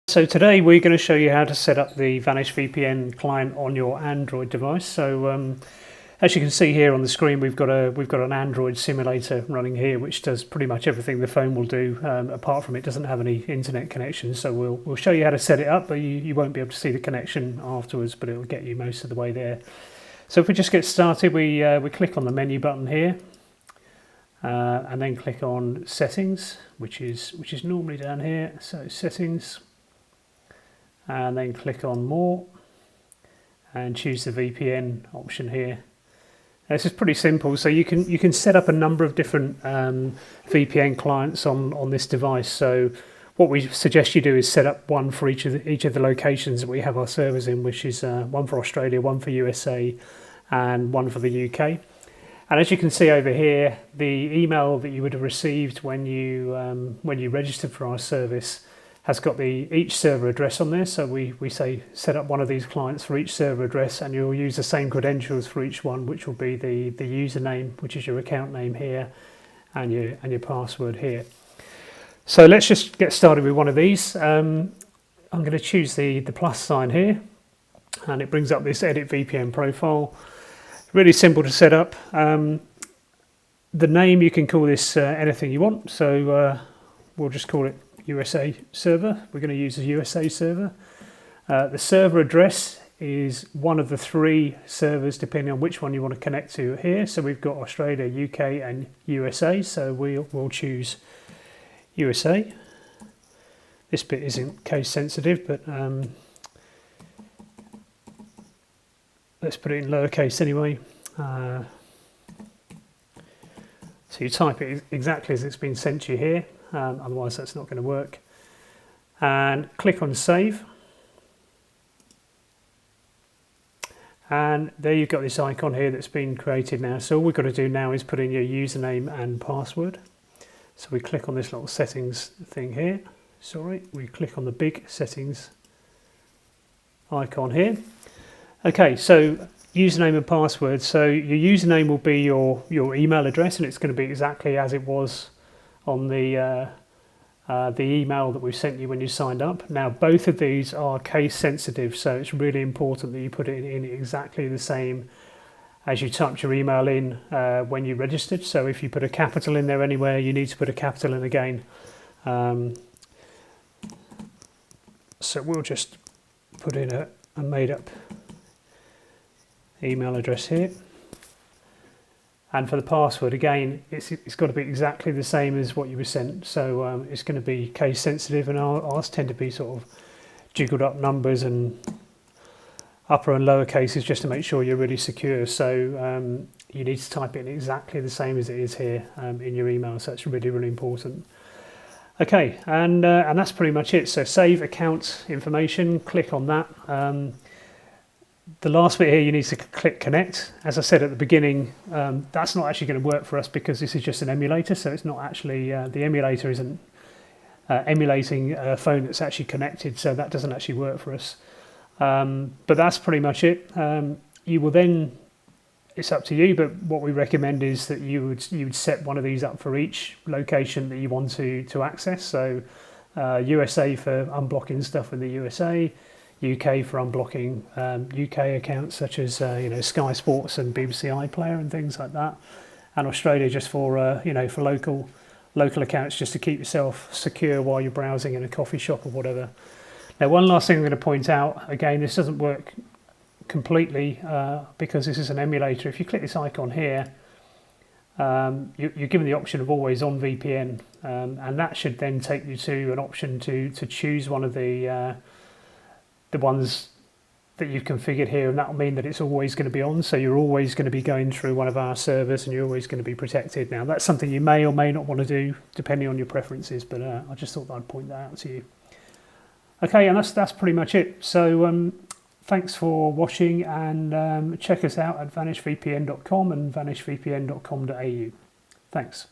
So today we're going to show you how to set up the vanishedvpn client on your Android device. So as you can see here on the screen, we've got an Android simulator running here, which does pretty much everything the phone will do. Apart from it doesn't have any internet connection. So we'll show you how to set it up, but you won't be able to see the connection afterwards, but it will get you most of the way there. So if we just get started, we click on the menu button here, and then click on Settings, which is normally down here. So Settings. And then click on More and choose the VPN option here. This is pretty simple, so you can set up a number of different VPN clients on this device. So what we suggest you do is set up one for each of the locations that we have our servers in, which is one for Australia, one for USA, and one for the UK. And as you can see over here, the email that you would have received when you registered for our service has got each server address on there. So we say set up one of these clients for each server address, and you'll use the same credentials for each one, which will be the username, which is your account name here, and your password here. So let's just get started with one of these. I'm going to choose the plus sign here, and it brings up this Edit VPN profile. Really simple to set up. The name, you can call this anything you want. So we'll just call it USA server. We're going to use a USA server. The server address is one of the three servers depending on which one you want to connect to here. So we've got Australia, UK and USA, so we'll choose USA. This bit isn't case sensitive, but let's put it in lowercase anyway. So you type it exactly as it's been sent to you here. Otherwise that's not going to work, and click on Save, and there you've got this icon here that's been created now. So all we've got to do now is put in your username and password. So we click on this little settings thing here, we click on the big settings icon here. Okay, so username and password. So your username will be your email address, and it's going to be exactly as it was on the email that we sent you when you signed up. Now both of these are case sensitive, so it's really important that you put it in exactly the same as you typed your email in when you registered. So if you put a capital in there anywhere, you need to put a capital in again. So we'll just put in a made up email address here. And for the password, again, it's got to be exactly the same as what you were sent. So it's going to be case sensitive, and ours tend to be sort of jiggled up numbers and upper and lower cases just to make sure you're really secure. So you need to type it in exactly the same as it is here in your email. So it's really, really important. Okay, and that's pretty much it. So save account information, click on that. The last bit here, you need to click connect. As I said at the beginning, that's not actually going to work for us because this is just an emulator, so it's not actually, the emulator isn't emulating a phone that's actually connected, so that doesn't actually work for us. But that's pretty much it. You will then, it's up to you, but what we recommend is that you would set one of these up for each location that you want to access. So USA for unblocking stuff in the USA, UK for unblocking UK accounts such as Sky Sports and BBC iPlayer and things like that, and Australia just for for local accounts, just to keep yourself secure while you're browsing in a coffee shop or whatever. Now, one last thing I'm going to point out, again, this doesn't work completely because this is an emulator. If you click this icon here, you're given the option of always on VPN, and that should then take you to an option to choose one of the ones that you've configured here, and that will mean that it's always going to be on, so you're always going to be going through one of our servers and you're always going to be protected. Now that's something you may or may not want to do depending on your preferences, but I just thought I'd point that out to you. Okay, and that's pretty much it. So thanks for watching, and check us out at vanishedvpn.com and vanishedvpn.com.au. Thanks.